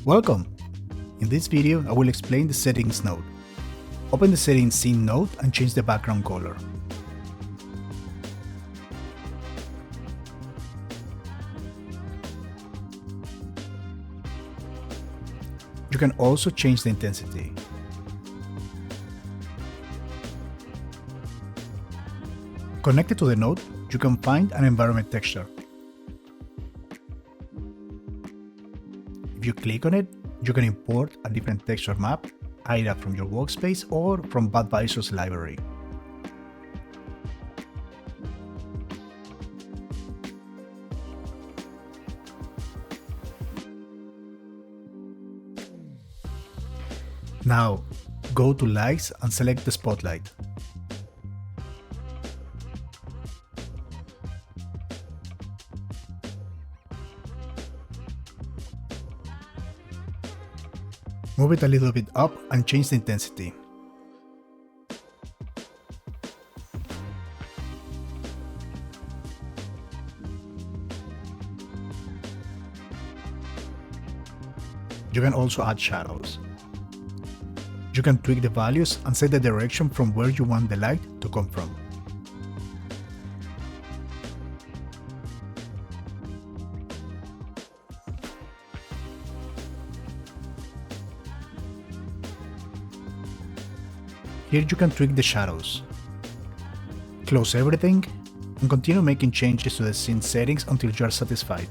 Welcome! In this video, I will explain the Settings node. Open the Settings Scene node and change the background color. You can also change the intensity. Connected to the node, you can find an environment texture. If you click on it, you can import a different texture map, either from your workspace or from Badvisor's library. Now, go to Lights and select the spotlight. Move it a little bit up and change the intensity. You can also add shadows. You can tweak the values and set the direction from where you want the light to come from. Here you can tweak the shadows. Close everything and continue making changes to the scene settings until you are satisfied.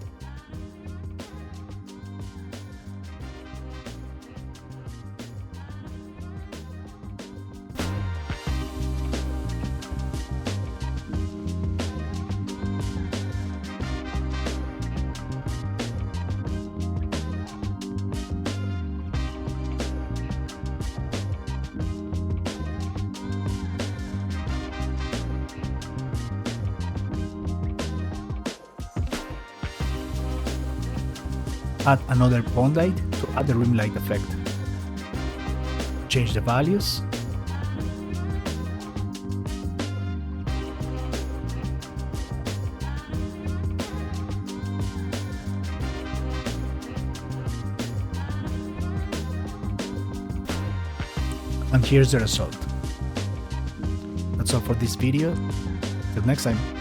Add another pond light to add the rim light effect. Change the values. And here's the result. That's all for this video. Till next time.